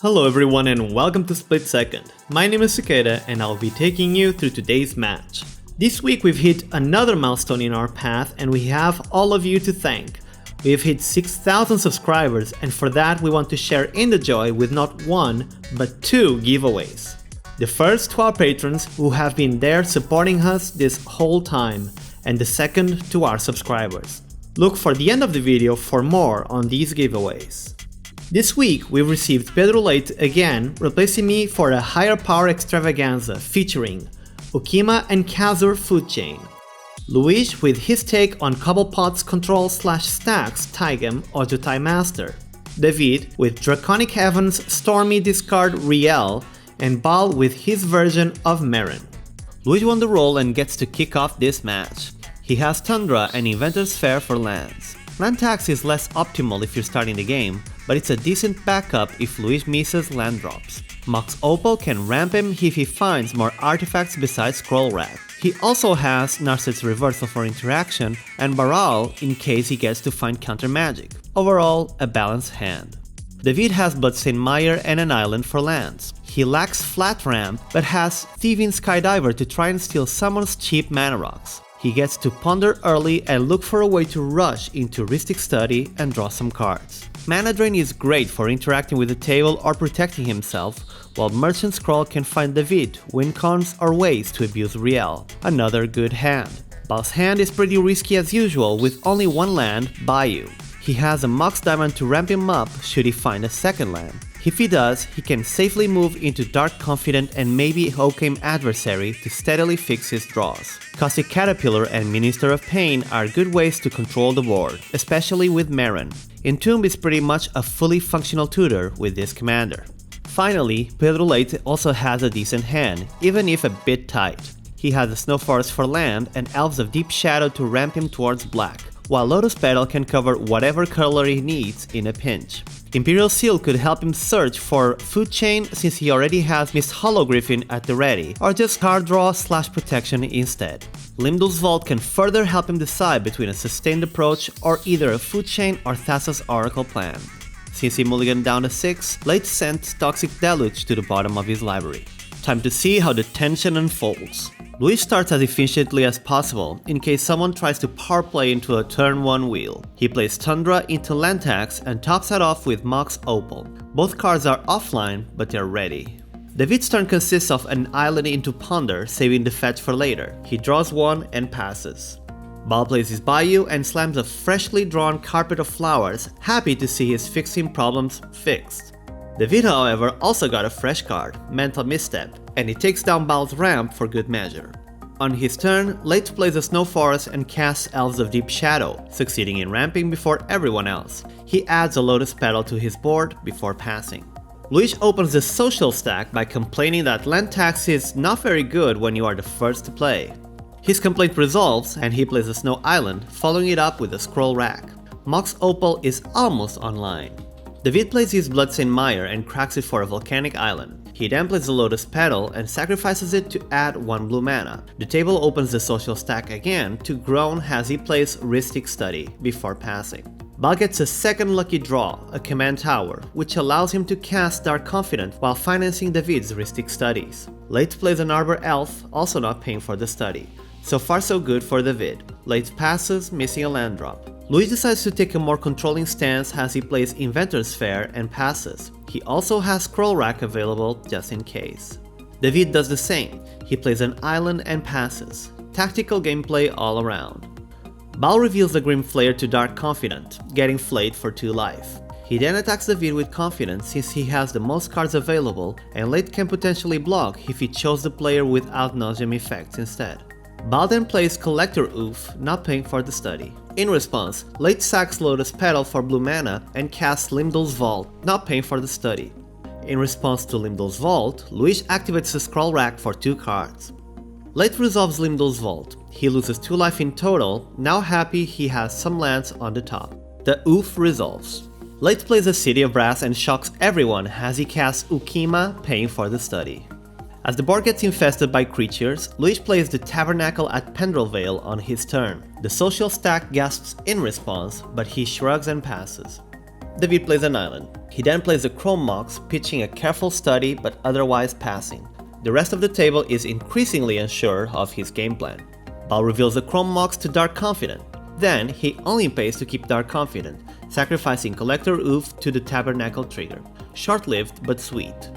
Hello everyone and welcome to SplitSecond. My name is Cicada and I'll be taking you through today's match. This week we've hit another milestone in our path and we have all of you to thank. We've hit 6,000 subscribers and for that we want to share in the joy with not one, but two giveaways. The first to our patrons who have been there supporting us this whole time, and the second to our subscribers. Look for the end of the video for more on these giveaways. This week we've received Pedro Leite again, replacing me for a higher power extravaganza featuring Ukkima Cazur Food Chain, Luis with his take on Cobblepot's control/stacks Taigam or Jutai Master, David with Draconic Heaven's Stormy discard Rielle, and Baal with his version of Meren. Luis won the role and gets to kick off this match. He has Tundra and Inventor's Fair for lands. Land tax is less optimal if you're starting the game, but it's a decent backup if Luis misses land drops. Mox Opal can ramp him if he finds more artifacts besides Scroll Rack. He also has Narset's Reversal for interaction and Baal in case he gets to find counter magic. Overall, a balanced hand. David has Bloodstained Mire and an island for lands. He lacks Flat Ramp, but has Thieving Skydiver to try and steal someone's cheap mana rocks. He gets to ponder early and look for a way to rush into Rhystic Study and draw some cards. Mana Drain is great for interacting with the table or protecting himself, while Merchant Scroll can find David, win cons or ways to abuse Rielle. Another good hand. Baal's hand is pretty risky as usual with only one land, Bayou. He has a Mox Diamond to ramp him up should he find a second land. If he does, he can safely move into Dark Confident and maybe Occam Adversary to steadily fix his draws. Caustic Caterpillar and Minister of Pain are good ways to control the board, especially with Meren. Entomb is pretty much a fully functional tutor with this commander. Finally, Pedro Leite also has a decent hand, even if a bit tight. He has a Snow Forest for land and Elves of Deep Shadow to ramp him towards black, while Lotus Petal can cover whatever color he needs in a pinch. Imperial Seal could help him search for Food Chain since he already has Miss Hollow-Griffin at the ready, or just card draw/protection instead. Limdol's Vault can further help him decide between a sustained approach or either a Food Chain or Thassa's Oracle plan. Since he mulliganed down to 6, Leite sent Toxic Deluge to the bottom of his library. Time to see how the tension unfolds. Luis starts as efficiently as possible in case someone tries to power play into a turn 1 wheel. He plays Tundra into land tax and tops that off with Mox Opal. Both cards are offline, but they're ready. David's turn consists of an island into Ponder, saving the fetch for later. He draws one and passes. Baal plays his Bayou and slams a freshly drawn Carpet of Flowers, happy to see his fixing problems fixed. David, however, also got a fresh card, Mental Misstep, and he takes down Baal's ramp for good measure. On his turn, Leite plays a Snow Forest and casts Elves of Deep Shadow, succeeding in ramping before everyone else. He adds a Lotus Petal to his board before passing. Luis opens the social stack by complaining that land tax is not very good when you are the first to play. His complaint resolves and he plays a Snow Island, following it up with a Scroll Rack. Mox Opal is almost online. David plays his Bloodstained Mire and cracks it for a Volcanic Island. He then plays the Lotus Petal and sacrifices it to add 1 blue mana. The table opens the social stack again to groan as he plays Rhystic Study before passing. Baal gets a second lucky draw, a Command Tower, which allows him to cast Dark Confident while financing David's Rhystic Studies. Leite plays an Arbor Elf, also not paying for the study. So far so good for David. Leite passes, missing a land drop. Luis decides to take a more controlling stance as he plays Inventor's Fair and passes. He also has Scroll Rack available just in case. David does the same. He plays an island and passes. Tactical gameplay all around. Baal reveals the Grim Flayer to Dark Confident, getting flayed for 2 life. He then attacks David with confidence since he has the most cards available and Leite can potentially block if he chose the player without Nauseam effects instead. Baal then plays Collector Oof, not paying for the study. In response, Leite sacks Lotus Petal for blue mana and casts Limdol's Vault, not paying for the study. In response to Limdol's Vault, Luis activates the Scroll Rack for 2 cards. Leite resolves Limdol's Vault. He loses 2 life in total, now happy he has some lands on the top. The Oof resolves. Leite plays a City of Brass and shocks everyone as he casts Ukkima, paying for the study. As the board gets infested by creatures, Luis plays the Tabernacle at Pendrelvale on his turn. The social stack gasps in response, but he shrugs and passes. David plays an island. He then plays a Chrome Mox, pitching a careful study but otherwise passing. The rest of the table is increasingly unsure of his game plan. Baal reveals a Chrome Mox to Dark Confident. Then he only pays to keep Dark Confident, sacrificing Collector Oof to the Tabernacle trigger. Short-lived but sweet.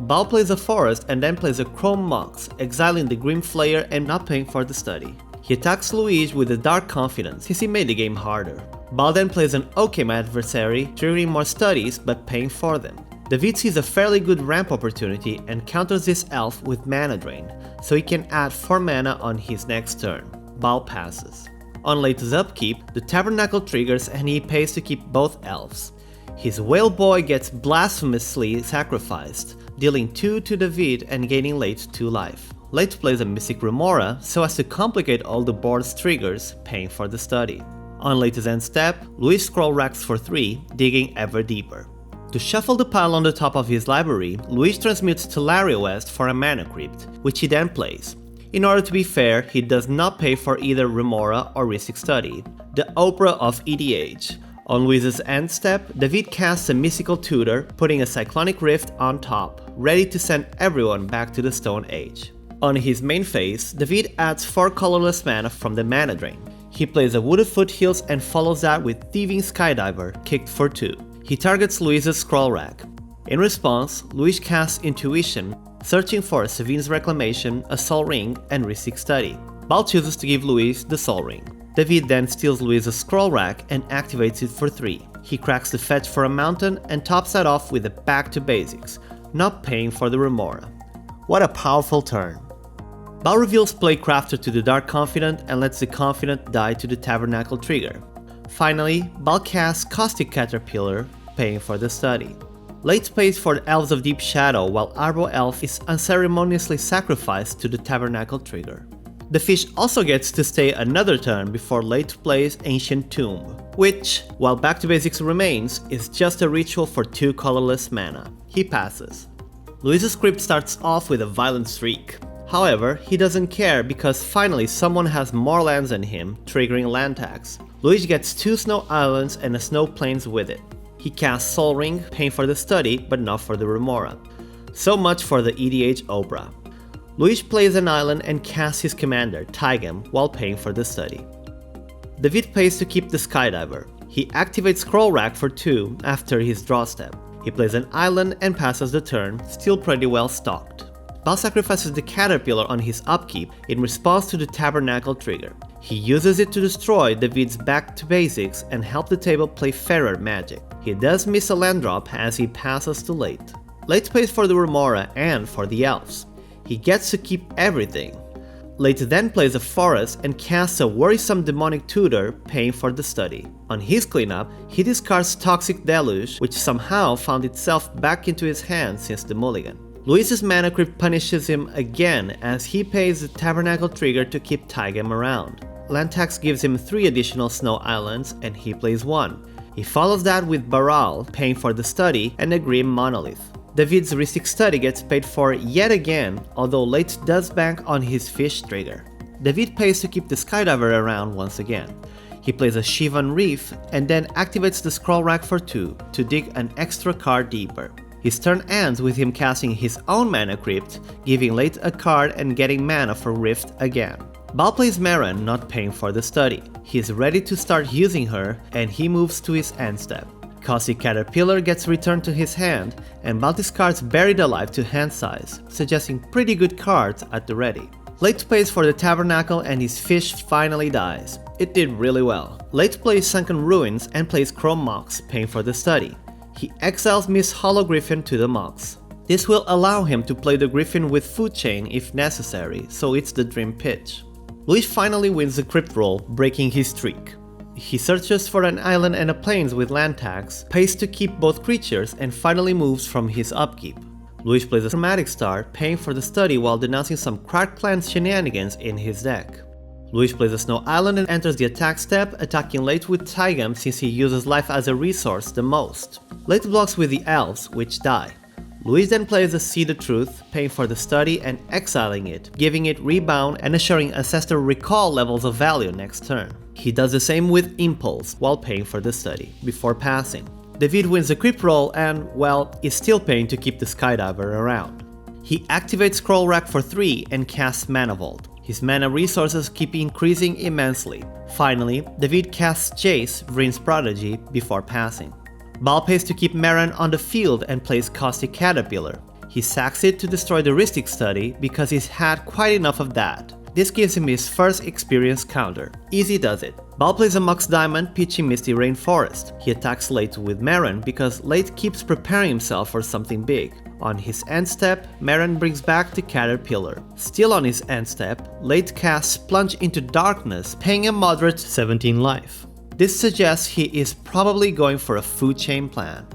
Baal plays a Forest and then plays a Chrome Mox, exiling the Grim Flayer and not paying for the study. He attacks Luigi with a Dark Confidence since he made the game harder. Baal then plays an Ukkima adversary, triggering more studies but paying for them. David sees a fairly good ramp opportunity and counters this elf with Mana Drain, so he can add 4 mana on his next turn. Baal passes. On Leite's upkeep, the Tabernacle triggers and he pays to keep both elves. His Whale Boy gets blasphemously sacrificed, dealing 2 to David and gaining Leite 2 life. Leite plays a Mystic Remora so as to complicate all the board's triggers, paying for the study. On Leite's end step, Luigi scroll racks for 3, digging ever deeper. To shuffle the pile on the top of his library, Luigi transmutes Telaria West for a Mana Crypt, which he then plays. In order to be fair, he does not pay for either Remora or Rhystic Study. The Oprah of EDH. On Luigi's end step, David casts a Mystical Tutor, putting a Cyclonic Rift on top, ready to send everyone back to the Stone Age. On his main phase, David adds 4 colorless mana from the Mana Drain. He plays a Wooded Foothills and follows that with Thieving Skydiver, kicked for 2. He targets Luigi's scroll rack. In response, Luigi casts Intuition, searching for a Sevinne's Reclamation, a Sol Ring, and Rhystic Study. Baal chooses to give Luigi the Sol Ring. David then steals Luigi's scroll rack and activates it for 3. He cracks the fetch for a mountain and tops that off with a Back to Basics, not paying for the Remora. What a powerful turn. Baal reveals Playcrafter to the Dark Confident and lets the Confident die to the Tabernacle trigger. Finally, Baal casts Caustic Caterpillar, paying for the study. Leite pays for the Elves of Deep Shadow while Arbo Elf is unceremoniously sacrificed to the Tabernacle trigger. The fish also gets to stay another turn before Leite plays Ancient Tomb, which, while Back to Basics remains, is just a ritual for 2 colorless mana. He passes. Luigi's script starts off with a violent streak. However, he doesn't care because finally someone has more lands than him, triggering land tax. Luigi gets 2 Snow Islands and a Snow Plains with it. He casts Sol Ring, paying for the study, but not for the Remora. So much for the EDH Oprah. Luigi plays an island and casts his commander, Taigam, while paying for the study. David pays to keep the Skydiver. He activates Scroll Rack for 2 after his draw step. He plays an island and passes the turn, still pretty well stocked. Baal sacrifices the Caterpillar on his upkeep in response to the Tabernacle trigger. He uses it to destroy David's Back to Basics and help the table play fairer Magic. He does miss a land drop as he passes to Leite. Leite pays for the Remora and for the Elves. He gets to keep everything. Leite then plays a Forest and casts a worrisome Demonic Tutor, paying for the study. On his cleanup, he discards Toxic Deluge, which somehow found itself back into his hand since the mulligan. Luigi's Mana Crypt punishes him again as he pays the Tabernacle trigger to keep Taigam around. Land tax gives him 3 additional Snow Islands and he plays 1. He follows that with Baal, paying for the study, and a Grim Monolith. David's Rhystic Study gets paid for yet again, although Leite does bank on his fish trigger. David pays to keep the Skydiver around once again. He plays a Shivan Reef and then activates the Scroll Rack for 2 to dig an extra card deeper. His turn ends with him casting his own Mana Crypt, giving Leite a card and getting mana for Rift again. Baal plays Meren, not paying for the study. He is ready to start using her and he moves to his end step. Caustic Caterpillar gets returned to his hand, and Baal discards Buried Alive to hand size, suggesting pretty good cards at the ready. Leite pays for the Tabernacle and his fish finally dies. It did really well. Leite plays Sunken Ruins and plays Chrome Mox, paying for the study. He exiles Miss Hollow Griffin to the Mox. This will allow him to play the Griffin with Food Chain if necessary, so it's the dream pitch. Luigi finally wins the Crypt roll, breaking his streak. He searches for an island and a plains with land tax, pays to keep both creatures, and finally moves from his upkeep. Luigi plays a Chromatic Star, paying for the study while denouncing some Cracked Clans shenanigans in his deck. Luigi plays a Snow Island and enters the attack step, attacking Leite with Taigam since he uses life as a resource the most. Leite blocks with the Elves, which die. Luigi then plays a See the Truth, paying for the study and exiling it, giving it rebound and assuring Ancestor Recall levels of value next turn. He does the same with Impulse while paying for the study, before passing. David wins the creep roll and, well, is still paying to keep the Skydiver around. He activates Scroll Rack for 3 and casts Mana Vault. His mana resources keep increasing immensely. Finally, David casts Jace, Vryn's Prodigy, before passing. Baal pays to keep Meren on the field and plays Caustic Caterpillar. He sacks it to destroy the Rhystic Study because he's had quite enough of that. This gives him his first experience counter. Easy does it. Baal plays a Mox Diamond pitching Misty Rainforest. He attacks Leite with Meren because Leite keeps preparing himself for something big. On his end step, Meren brings back the Caterpillar. Still on his end step, Leite casts Plunge into Darkness, paying a moderate 17 life. This suggests he is probably going for a food chain plan.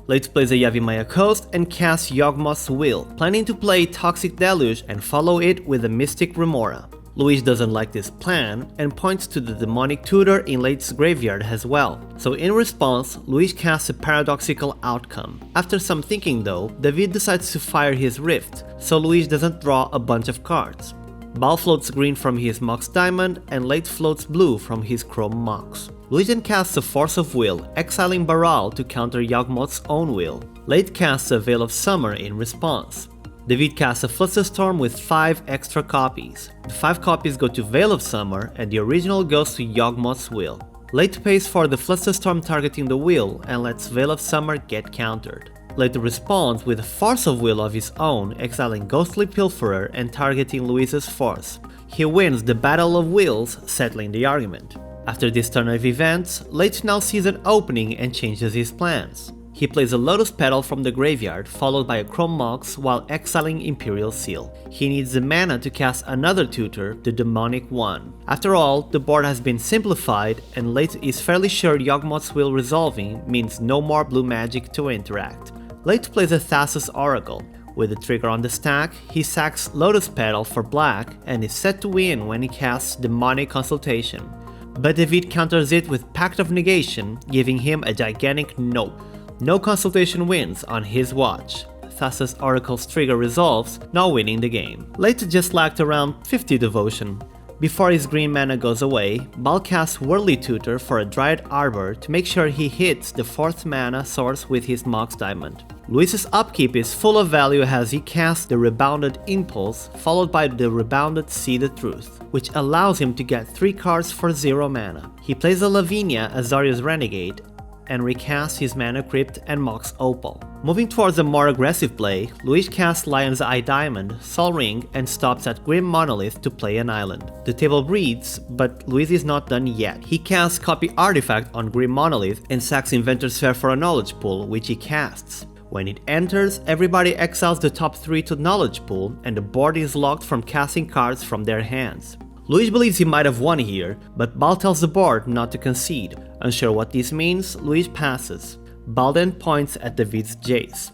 Leite plays a Yavimaya Coast and casts Yawgmoth's Will, planning to play Toxic Deluge and follow it with a Mystic Remora. Luis doesn't like this plan and points to the demonic tutor in Leite's graveyard as well, so in response, Luis casts a paradoxical outcome. After some thinking though, David decides to fire his Rift, so Luis doesn't draw a bunch of cards. Baal floats green from his Mox Diamond and Leite floats blue from his Chrome Mox. Luis then casts a Force of Will, exiling Baal to counter Yawgmoth's own will. Leite casts a Veil of Summer in response. David casts a Flusterstorm with 5 extra copies. The 5 copies go to Veil of Summer and the original goes to Yawgmoth's Will. Leite pays for the Flusterstorm targeting the will and lets Veil of Summer get countered. Leite responds with a Force of Will of his own, exiling Ghostly Pilferer and targeting Luis's Force. He wins the Battle of Wills, settling the argument. After this turn of events, Leite now sees an opening and changes his plans. He plays a Lotus Petal from the graveyard, followed by a Chrome Mox while exiling Imperial Seal. He needs the mana to cast another tutor, the Demonic One. After all, the board has been simplified, and Leite is fairly sure Yawgmoth's Will resolving means no more blue magic to interact. Leite plays a Thassa's Oracle. With the trigger on the stack, he sacks Lotus Petal for black and is set to win when he casts Demonic Consultation. But David counters it with Pact of Negation, giving him a gigantic nope. No consultation wins on his watch. Thassa's Oracle's trigger resolves, not winning the game. Leite just lacked around 50 devotion. Before his green mana goes away, Baal casts Worldly Tutor for a Dryad Arbor to make sure he hits the 4th mana source with his Mox Diamond. Luis's upkeep is full of value as he casts the Rebounded Impulse, followed by the Rebounded See the Truth, which allows him to get 3 cards for 0 mana. He plays a Lavinia, Azorius Renegade, and recasts his Mana Crypt and Mox Opal. Moving towards a more aggressive play, Luis casts Lion's Eye Diamond, Sol Ring, and stops at Grim Monolith to play an island. The table breathes, but Luis is not done yet. He casts Copy Artifact on Grim Monolith and sacks Inventor Sphere for a Knowledge Pool, which he casts. When it enters, everybody exiles the top 3 to Knowledge Pool, and the board is locked from casting cards from their hands. Luis believes he might have won here, but Baal tells the board not to concede. Unsure what this means, Luis passes. Baal then points at David's Jace.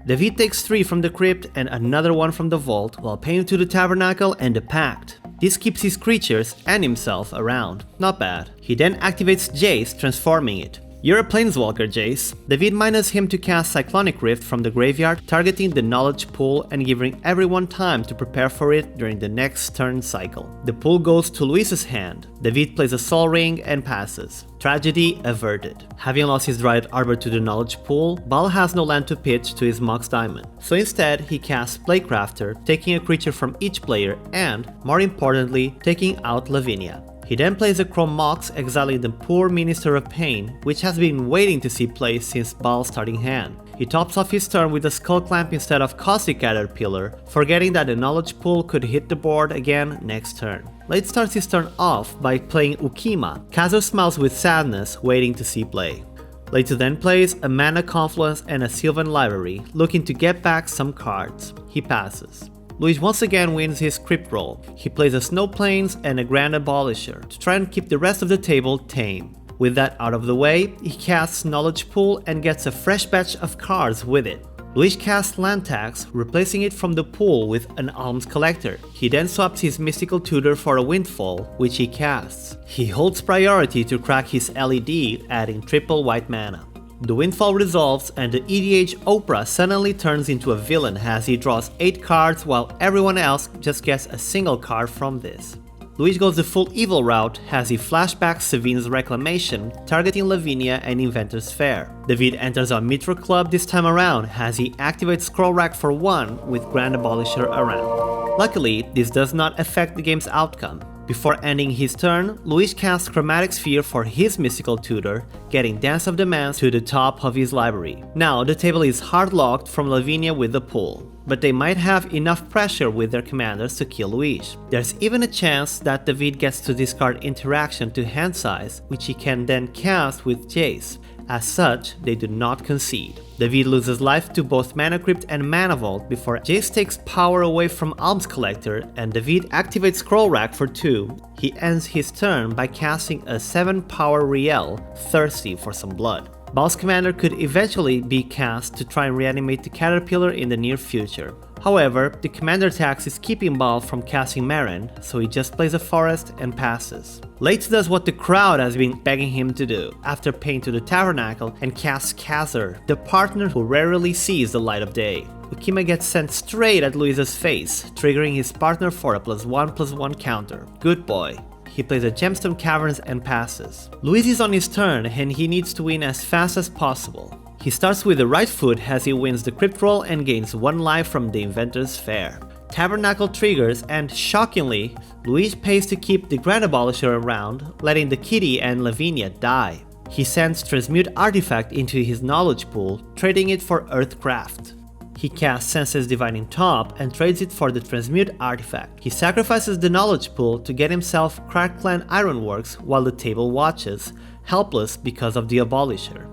David takes 3 from the crypt and another 1 from the vault, while paying to the Tabernacle and the Pact. This keeps his creatures and himself around. Not bad. He then activates Jace, transforming it. You're a Planeswalker, Jace. David minus him to cast Cyclonic Rift from the graveyard, targeting the Knowledge Pool and giving everyone time to prepare for it during the next turn cycle. The pool goes to Luis's hand. David plays a Sol Ring and passes. Tragedy averted. Having lost his Dryad Arbor to the Knowledge Pool, Baal has no land to pitch to his Mox Diamond. So instead, he casts Playcrafter, taking a creature from each player and, more importantly, taking out Lavinia. He then plays a Chrome Mox, exiling the poor Minister of Pain, which has been waiting to see play since Baal's starting hand. He tops off his turn with a Skull Clamp instead of Caustic Caterpillar, forgetting that the Knowledge Pool could hit the board again next turn. Leite starts his turn off by playing Ukkima. Cazur smiles with sadness, waiting to see play. Leite then plays a Mana Confluence and a Sylvan Library, looking to get back some cards. He passes. Luis once again wins his crypt roll. He plays a Snow Plains and a Grand Abolisher to try and keep the rest of the table tame. With that out of the way, he casts Knowledge Pool and gets a fresh batch of cards with it. Luis casts Land Tax, replacing it from the pool with an Alms Collector. He then swaps his Mystical Tutor for a Windfall, which he casts. He holds priority to crack his LED, adding triple white mana. The Windfall resolves and the EDH Oprah suddenly turns into a villain as he draws 8 cards while everyone else just gets a single card from this. Luis goes the full evil route as he flashbacks Sevin's reclamation, targeting Lavinia and Inventor's Fair. David enters on Mitro Club this time around as he activates Scroll Rack for 1 with Grand Abolisher around. Luckily, this does not affect the game's outcome. Before ending his turn, Luis casts Chromatic Sphere for his mystical tutor, getting Dance of Demands to the top of his library. Now the table is hard locked from Lavinia with the pull, but they might have enough pressure with their commanders to kill Luis. There's even a chance that David gets to discard Interaction to hand size, which he can then cast with Jace. As such, they do not concede. David loses life to both Mana Crypt and Mana Vault before Jace takes power away from Alms Collector and David activates Scroll Rack for 2. He ends his turn by casting a 7 power Rielle, thirsty for some blood. Baal's commander could eventually be cast to try and reanimate the Caterpillar in the near future. However, the commander tax is keeping Baal from casting Meren, so he just plays a forest and passes. Leite does what the crowd has been begging him to do, after paying to the Tabernacle and casts Cazur, the partner who rarely sees the light of day. Ukkima gets sent straight at Luis's face, triggering his partner for a +1/+1 counter. Good boy. He plays a Gemstone Caverns and passes. Luis is on his turn and he needs to win as fast as possible. He starts with the right foot as he wins the Crypt Roll and gains 1 life from the Inventor's Fair. Tabernacle triggers and, shockingly, Luis pays to keep the Grand Abolisher around, letting the kitty and Lavinia die. He sends Transmute Artifact into his knowledge pool, trading it for Earthcraft. He casts Senses Divining Top and trades it for the Transmute Artifact. He sacrifices the knowledge pool to get himself Crack Clan Ironworks while the table watches, helpless because of the Abolisher.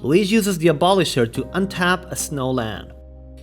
Luis uses the Abolisher to untap a snow land.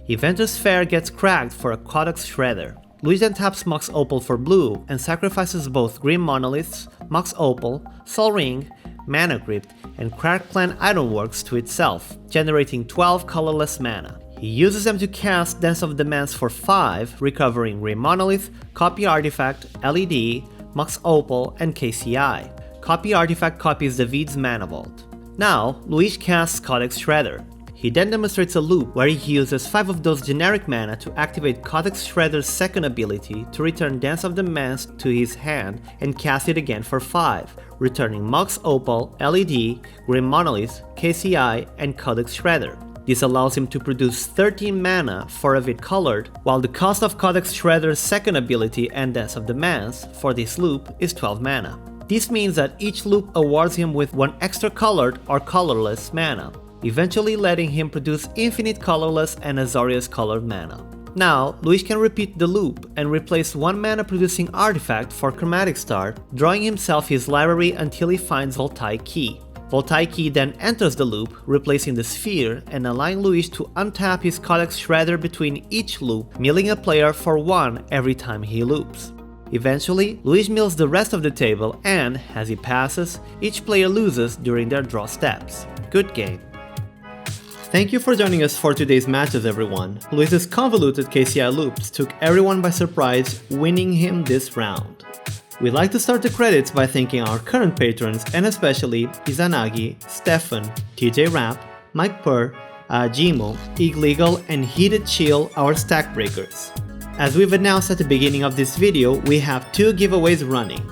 Inventor's Fair gets cracked for a Codex Shredder. Luis then taps Mox Opal for blue and sacrifices both Grim Monoliths, Mox Opal, Sol Ring, Mana Crypt, and Crack Clan Ironworks to itself, generating 12 colorless mana. He uses them to cast Dance of Demands for 5, recovering Grim Monolith, Copy Artifact, LED, Mox Opal, and KCI. Copy Artifact copies David's Mana Vault. Now, Luis casts Codex Shredder. He then demonstrates a loop where he uses 5 of those generic mana to activate Codex Shredder's second ability to return Dance of Demands to his hand and cast it again for 5, returning Mox Opal, LED, Grim Monolith, KCI, and Codex Shredder. This allows him to produce 13 mana for a bit colored, while the cost of Codex Shredder's second ability and Dance of Demands for this loop is 12 mana. This means that each loop awards him with 1 extra colored or colorless mana, eventually letting him produce infinite colorless and Azorius colored mana. Now, Luis can repeat the loop and replace 1 mana producing artifact for Chromatic Star, drawing himself his library until he finds Voltaic Key. Voltaic Key then enters the loop, replacing the sphere and allowing Luis to untap his Codex Shredder between each loop, milling a player for 1 every time he loops. Eventually, Luis mills the rest of the table and, as he passes, each player loses during their draw steps. Good game. Thank you for joining us for today's matches, everyone. Luis's convoluted KCI loops took everyone by surprise, winning him this round. We'd like to start the credits by thanking our current patrons and especially Izanagi, Stefan, TJ Rapp, Mike Purr, Ajimo, Iglegal, and Heated Chill, our stack breakers. As we've announced at the beginning of this video, we have 2 giveaways running.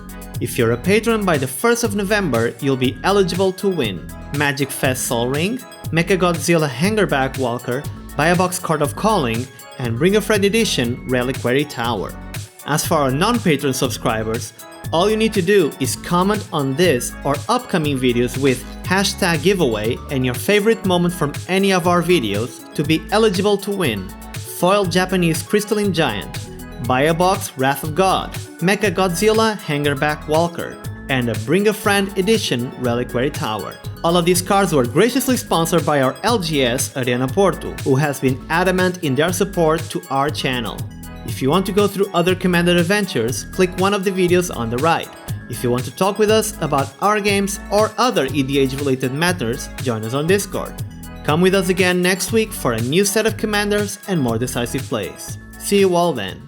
If you're a patron by the 1st of November, you'll be eligible to win Magic Fest Sol Ring, MechaGodzilla Hangarback Walker, Buy a Box Chord of Calling, and Bring a Friend Edition Reliquary Tower. As for our non-patron subscribers, all you need to do is comment on this or upcoming videos with #giveaway and your favorite moment from any of our videos to be eligible to win Foiled Japanese Crystalline Giant, Buy a Box Wrath of God, MechaGodzilla Hangarback Walker, and a Bring a Friend Edition Reliquary Tower. All of these cards were graciously sponsored by our LGS Arena Porto, who has been adamant in their support to our channel. If you want to go through other Commander adventures, click one of the videos on the right. If you want to talk with us about our games or other EDH related matters, join us on Discord. Come with us again next week for a new set of Commanders and more decisive plays. See you all then.